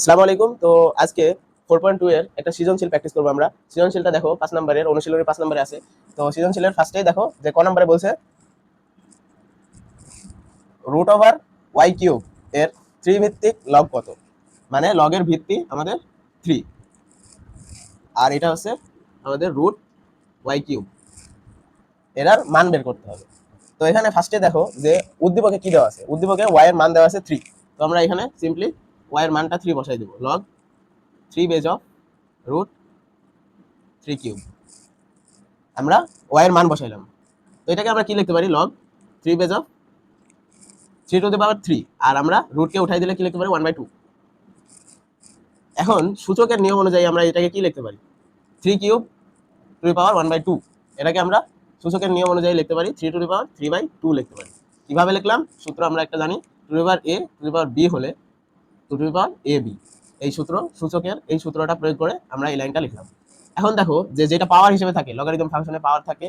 আসসালামু আলাইকুম। তো আজকে 4.2 এর একটা সৃজনশীল প্র্যাকটিস করবো আমরা। সৃজনশীলটা দেখো 5 নম্বরের, অনুশীলনী 5 নম্বরে আছে। তো সৃজনশীলের ফার্স্টেই দেখো যে ক নম্বরে বলছে রুট ওভার ওয়াই কিউব এর ত্রিভিত্তিক লগ কত। মানে লগের ভিত্তি আমাদের 3, আর এটা হচ্ছে আমাদের রুট ওয়াই কিউব, এটার মান বের করতে হবে। তো এখানে ফার্স্টে দেখো যে উদ্দীপকে কি দেওয়া আছে, উদ্দীপকে ওয়াই এর মান দেওয়া আছে 3। তো আমরা এখানে সিম্পলি ওয়াই এর মানটা 3 বসাই দিব, log 3 base of root 3 cube. আমরা ওয়াই এর মান বসাইলাম। তো এটাকে আমরা কি লিখতে পারি, log 3 base of 3 to the power 3, আর আমরা রুটকে উঠাই দিলে কি লিখতে পারি 1/2। এখন সূচকের নিয়ম অনুযায়ী আমরা এটাকে কি লিখতে পারি, 3 কিউব টু দি পাওয়ার 1/2। এটাকে আমরা সূচকের নিয়ম অনুযায়ী লিখতে পারি 3 টু দি পাওয়ার 3/2 লিখতে পারি। কিভাবে লিখলাম, সূত্র আমরা একটা জানি, two the power a two the power b হলে টু দি পাওয়ার ab। এই সূত্র, সূচকের এই সূত্রটা প্রয়োগ করে আমরা এই লাইনটা লিখলাম। এখন দেখো যে যেটা পাওয়ার হিসেবে থাকে, লগারিদম ফাংশনে পাওয়ার থাকে,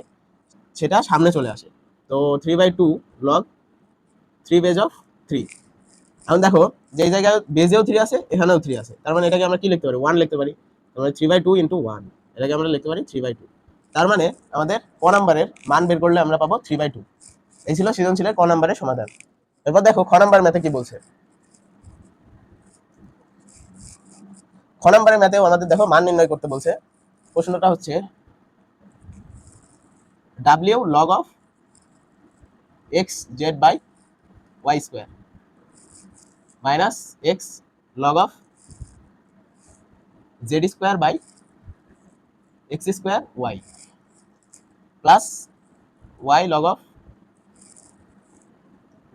সেটা সামনে চলে আসে। তো 3/2 লগ 3 বেজ অফ 3। এখন দেখো যে এই জায়গায় বেজেও 3 আছে, এখানেও 3 আছে, তার মানে এটাকে আমরা কি লিখতে পারি, 1 লিখতে পারি। তার মানে 3/2 ইন্টু 1, এটাকে আমরা লিখতে পারি 3/2। তার মানে আমাদের ক নাম্বারের মান বের করলে আমরা পাবো 3/2। এই ছিল সৃজনশীলের ক নাম্বারের সমাধান। এরপর দেখো খ নাম্বার ম্যাথে কি বলছে। খ নাম্বারের ম্যাথেও আমাদের দেখো মান নির্ণয় করতে বলছে। প্রশ্নটা হচ্ছে w log of x z by y square minus x log of z square by x square y plus y log of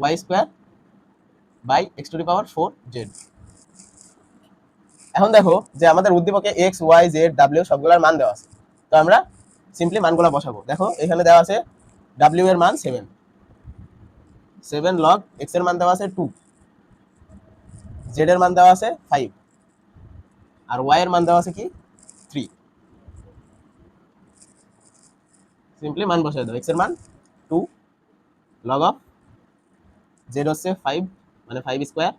y square by x to the power 4 z। এখন দেখো যে আমাদের উদ্দীপকে x y z w সবগুলোর মান দেওয়া আছে। তো আমরা সিম্পলি মানগুলো বসাবো। দেখো এখানে দেওয়া আছে w এর মান 7 log x এর মান দেওয়া আছে 2, z এর মান দেওয়া আছে 5, আর y এর মান দেওয়া আছে কি 3। সিম্পলি মান বসাই দাও, x এর মান 2 log of z হচ্ছে 5 মানে 5 স্কয়ার,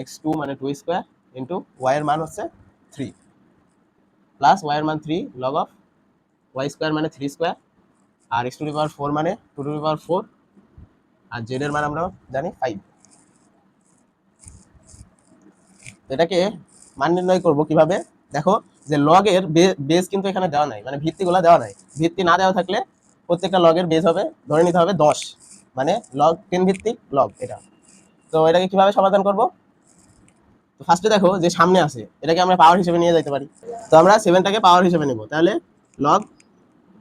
x2 মানে 2 স্কয়ার ইনটু y এর মান হচ্ছে 3 প্লাস y এর মান 3 log of y স্কয়ার মানে 3 স্কয়ার, আর x টু দি পাওয়ার 4 মানে 2 to the power 4, R z এর মান আমরা জানি 5। এটাকে মান নির্ণয় করব কিভাবে, দেখো যে লগের বেস কিন্তু এখানে দেওয়া নাই, মানে ভিত্তিগুলো দেওয়া নাই। ভিত্তি না দেওয়া থাকলে প্রত্যেকটা লগের বেস হবে, ধরে নিতে হবে 10, মানে লগ 10 ভিত্তিক লগ এটা। তো এটাকে কিভাবে সমাধান করব, তো ফার্স্টে দেখো যে সামনে আছে, এটাকে আমরা পাওয়ার হিসেবে নিয়ে যেতে পারি। তো আমরা 7টাকে পাওয়ার হিসেবে নেব, তাহলে লগ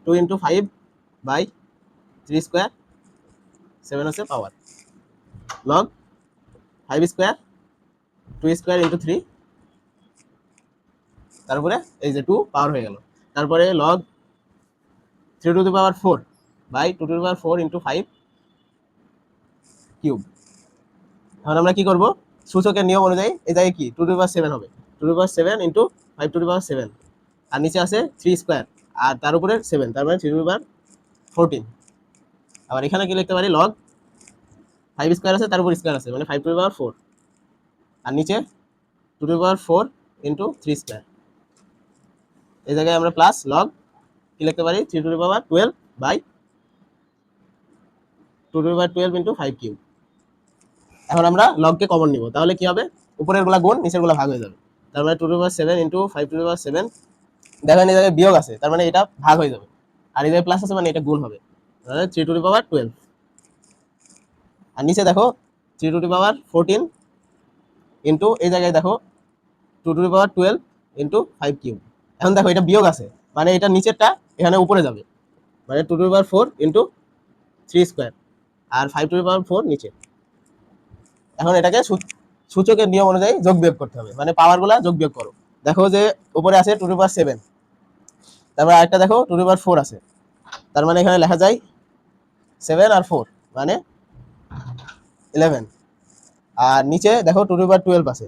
2 ইন্টু 5 বাই 3 স্কোয়ার, 7 হচ্ছে power, log 5 square 2 square into 3, তারপরে এই যে 2 পাওয়ার হয়ে গেল। তারপরে log 3 to the power 4 by 2 to the power 4 into 5 cube. এখন আমরা কি করব, সূচকের নিয়ম অনুযায়ী এই জায়গায় কি 2 টু দি পাওয়ার 7 হবে, 2 to the power 7 into 5 to the power 7, আর নিচে আছে 3 স্কোয়ার, আর তার উপরে 7, তার মানে 3 টু দি পাওয়ার 14। আবার এখানে কি লিখতে পারি, লগ 5 স্কোয়ার আছে, তার উপর স্কোয়ার আছে, মানে 5 টু দি পাওয়ার 4, আর নিচে 2 to the power 4 into 3 square. এই জায়গায় আমরা প্লাস লগ কি লিখতে পারি 3 to the power 12 by 2 to the power 12 into 5 cube. এখন আমরা লগকে কমন নিব, তাহলে কি হবে, উপরের গুলা গুণ নিচের গুলা ভাগ হয়ে যাবে। তার মানে 2 to the power 7 into 5 to the power 7, দেখেন এই জায়গায় বিয়োগ আছে, তার মানে এটা ভাগ হয়ে যাবে, আর এই জায়গায় প্লাস আছে মানে এটা গুণ হবে, তাহলে 3 টু দি পাওয়ার 12। আর নিচে দেখো 3 টু দি পাওয়ার 14 ইন্টু এই জায়গায় দেখো 2 to the power 12 into 5 cube. এখন দেখো এটা বিয়োগ আছে, মানে এটা নিচেরটা এখানে উপরে যাবে, মানে 2 to the power 4 into 3 square, আর 5 টু দি পাওয়ার 4 নিচে। এখন এটাকে সূচকের নিয়ম অনুযায়ী যোগ বিয়োগ করতে হবে, মানে পাওয়ারগুলা যোগ বিয়োগ করো। দেখো যে উপরে আছে 2 টু দি পাওয়ার 7, তারপর আরেকটা দেখো 2 টু দি পাওয়ার 4 আছে, তার মানে এখানে লেখা যায় 7 আর 4 মানে 11, আর নিচে দেখো 2 টু দি পাওয়ার 12 আছে,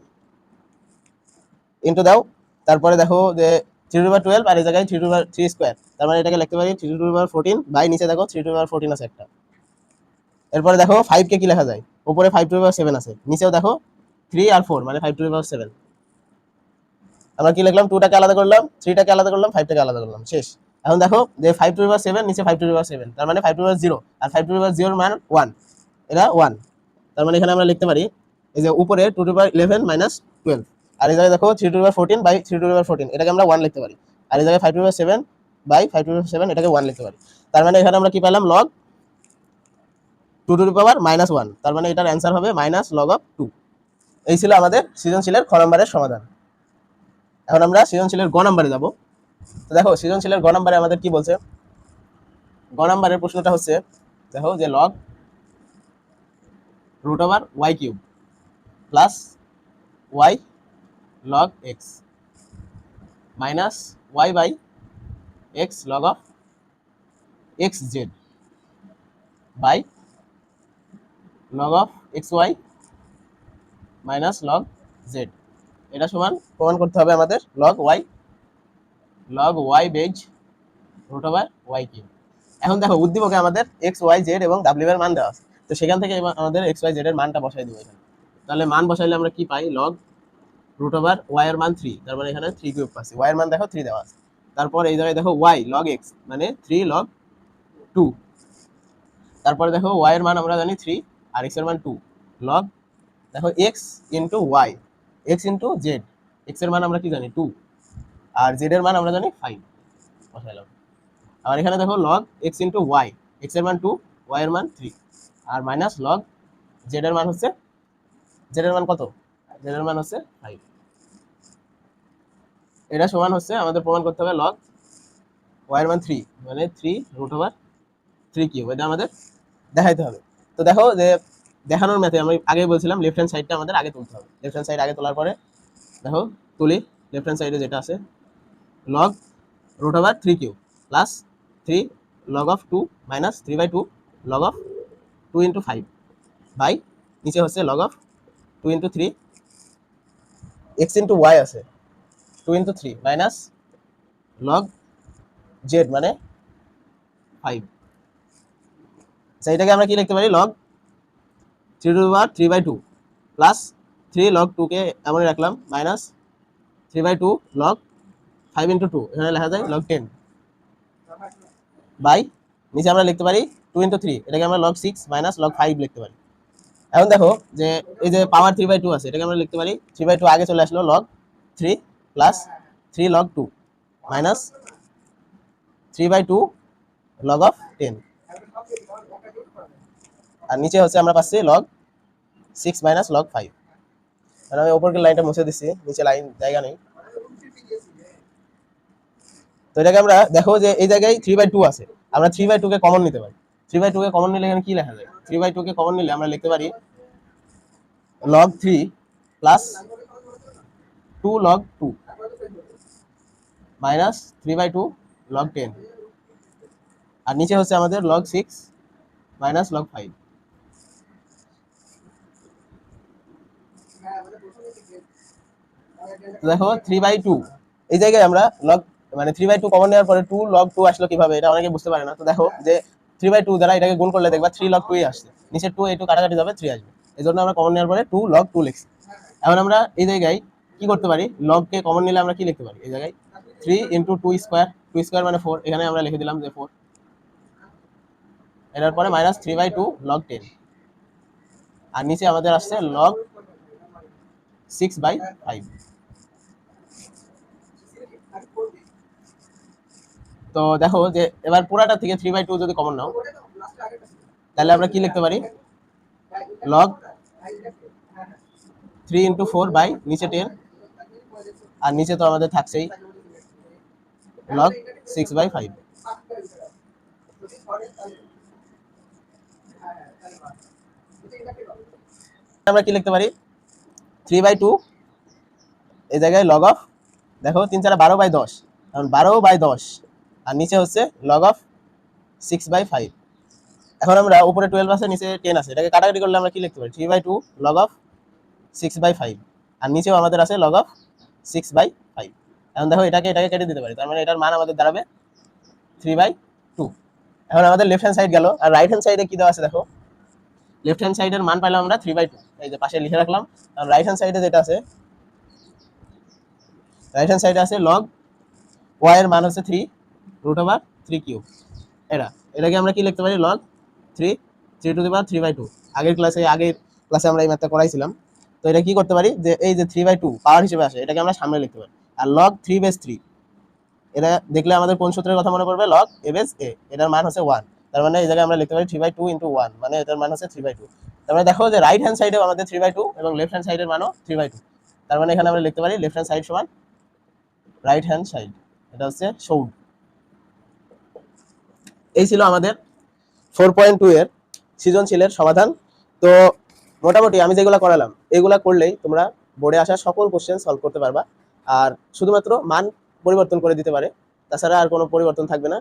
ইনটু দাও, তারপরে দেখো যে 3 টু দি পাওয়ার 12 আর এই জায়গায় 3 টু দি পাওয়ার 3 স্কয়ার, তার মানে এটাকে লিখতে পারি 3 টু দি পাওয়ার 14 বাই নিচে দেখো 3 টু দি পাওয়ার 14 আছে একটা। এরপরে দেখো 5 কে কি লেখা যায়, উপরে 5 টু দি পাওয়ার 7 আছে, নিচেও দেখো 3 আর 4 মানে 5 টু দি পাওয়ার 7। আমরা কি লিখলাম, 2টাকে আলাদা করলাম, 3টাকে আলাদা করলাম, 5টাকে আলাদা করলাম, শেষ। এখন দেখো যে 5 টু দি পাওয়ার 7 নিচে 5 টু দি পাওয়ার 7, তার মানে 5 to the power 0, R 5 to the পাওয়ার 0 এর মান 1, এটা 1। তার মানে এখানে আমরা লিখতে পারি এই যে উপরে 2 টু দি পাওয়ার 11 মাইনাস 12, আর এই জায়গায় দেখো 3 to the power 14 by 3 to the power 14, এটাকে আমরা 1 লিখতে পারি। আর এই জায়গায় 5 to the power 7 by 5 to the power 7, এটাকে 1 লিখতে পারি। তার মানে এখানে আমরা কি পেলাম, log 2 টু দি পাওয়ার -1, তার মানে এটার অ্যান্সার হবে -log of 2। এই ছিল আমাদের সৃজনশীলের খ নম্বরের সমাধান। এখন আমরা সৃজনশীলের গ নম্বরে যাব। তো দেখো সৃজনশীলের গ নম্বরে আমাদের কি বলছে, গ নম্বরের প্রশ্নটা হচ্ছে দেখো যে log √y³ plus y log x minus y by x log of xz by log of xy minus log z, এটা সমান প্রমাণ করতে হবে আমাদের log y বেজ √y³। এখন দেখো উদ্দীপকে আমাদের x y z এবং w এর মান দেওয়া আছে, তো সেখান থেকে আমাদের x y z এর মানটা বসাই দেবো এখানে। তাহলে মান বসাইলে আমরা কি পাই, log √y এর মান 3, তার মানে এখানে 3³ পাচ্ছি, y এর মান দেখো 3 দেওয়া আছে। তারপর এই জায়গায় দেখো y log x মানে 3 log 2, তারপরে দেখো y এর মান আমরা জানি 3 আর x এর মান 2, log দেখো x into y, x into z, x এর মান আমরা কি জানি 2 আর z এর মান আমরা জানি 5, বসাইলাম। আর এখানে দেখো log x into y, x এর মান 2, y এর মান 3, আর মাইনাস log z এর মান হচ্ছে, z এর মান কত, z এর মান হচ্ছে 5। এটা সমান হচ্ছে আমাদের প্রমাণ করতে হবে log y এর মান 3 মানে 3√3³, এটা আমাদের দেখাইতে হবে। তো দেখো যে দেখানোর ম্যাথে আমি আগে বলছিলাম লেফট হ্যান্ড সাইডটা আমাদের আগে তুলতে হবে। লেফট হ্যান্ড সাইড আগে তোলার পরে দেখো তুলি, লেফট হ্যান্ড সাইডে যেটা আছে log √3³ plus 3 log of 2 minus 3/2 log of 2 into 5 by নিচে হচ্ছে log of 2 into 3 x into y আছে 2 into 3 মাইনাস log z মানে 5। আচ্ছা এটাকে আমরা কি লিখতে পারি, log 3/2 প্লাস 3 log 2 কে এমনই রাখলাম মাইনাস 3/2 log 5 into 2, এখানে লেখা যায় log 10 বাই নিচে আমরা লিখতে পারি 2 into 3, এটাকে আমরা log 6 মাইনাস log 5 লিখতে পারি। এখন দেখো যে এই যে পাওয়ার 3/2 আছে, এটাকে আমরা লিখতে পারি 3/2 আগে চলে আসলো log 3 plus 3 log 2 minus 3/2 log of 10, আর নিচে হচ্ছে আমরা পাচ্ছি log 6 মাইনাস log 5। তাহলে আমি উপরের লাইনটা মুছে দিচ্ছি, নিচে লাইন জায়গা নেই। তো এটাকে আমরা দেখো যে এই জায়গায় 3/2 আছে, আমরা 3/2 কে কমন নিতে পারি। 3/2 কে কমন নিলে এখানে কি লেখা যায়, 3/2 কে কমন নিলে আমরা লিখতে পারি log 3 plus 2 log 2 minus 3/2 log 10, আর নিচে হচ্ছে আমাদের log 6 মাইনাস log 5। তো দেখো 3/2 এই জায়গায় আমরা log মানে 3/2 কমন নেওয়ার পরে 2 log 2 আসলো কিভাবে, এটা অনেকে বুঝতে পারে না। তো দেখো যে 3/2 দ্বারা এটাকে গুণ করলে দেখবা 3 log 2 আসছে, নিচে 2 এই 2 কাটাকাটি যাবে 3 আসবে, এজন্য আমরা কমন নেওয়ার পরে 2 log 2 লিখছি। এখন আমরা এই জায়গায় কি করতে পারি, log কে কমন নিলে আমরা কি লিখতে পারি, এই জায়গায় 3 into 2 স্কয়ার, 2 স্কয়ার মানে 4, এখানে আমরা লিখে দিলাম যে 4, এর পরে মাইনাস 3/2 log 10, আর নিচে আমাদের আসছে log 6/5। তো দেখো যে এবার পুরাটা থেকে 3/2 যদি কমন নাও তাহলে আমরা কি লিখতে পারি, log 3 into 4 বাই নিচে 10, আর নিচে তো আমাদের থাকছেই log 6/5। আমরা কি লিখতে পারি 3/2 এই জায়গায় log of দেখো 3 4 12/10, এখন 12/10 আর নিচে হচ্ছে log of 6/5। এখন আমরা উপরে 12 আছে নিচে 10 আছে, এটাকে কাটাকাটি করলে আমরা কি লিখতে পারি 3/2 log of 6/5, আর নিচেও আমাদের আছে log of 6/5। এখন দেখো এটাকে কেটে দিতে পারি, তার মানে এটার মান আমাদের দাঁড়াবে 3/2। এখন আমাদের লেফট হ্যান্ড সাইড গেল, আর রাইট হ্যান্ড সাইডে কি দেওয়া আছে দেখো, লেফট হ্যান্ড সাইডের মান পাইলাম আমরা 3/2, এই যে পাশে লিখে রাখলাম। আর রাইট হ্যান্ড সাইডে যেটা আছে, রাইট হ্যান্ড সাইডে আছে লগ ওয়াই এর মান হচ্ছে 3√3 কিউব। এটা এটাকে আমরা কি লিখতে পারি, লগ 3 আগের ক্লাসে আমরা এই ম্যাথটা করাইছিলাম। তো এটা কি করতে পারি, যে এই যে 3/2 পাওয়ার হিসেবে আসে, এটাকে আমরা সামনে লিখতে পারি। আর লগ 3/3 এটা দেখলে আমাদের কোন সূত্রের কথা মনে পড়বে, লগ এ বেস এ, এটার মান হচ্ছে 1। তার মানে এই জায়গায় আমরা লিখতে পারি 3/2 ইন্টু 1, মানে এটার মান হচ্ছে 3/2। তার মানে দেখো যে রাইট হ্যান্ড সাইডেও আমাদের 3/2 এবং লেফট হ্যান্ড সাইডের মানও 3/2। তার মানে এখানে আমরা লিখতে পারি লেফট হ্যান্ড সাইড সমান রাইট হ্যান্ড সাইড, এটা হচ্ছে সৌর। এই ছিল আমাদের 4.2 এর সৃজনশীলের সমাধান। তো মোটামুটি আমি যেগুলো করালাম এগুলা করলেই তোমরা বোর্ডে আসা সকল কোশ্চেন সলভ করতে পারবা। আর শুধুমাত্র মান পরিবর্তন করে দিতে পারে, তাছাড়া আর কোনো পরিবর্তন থাকবে না।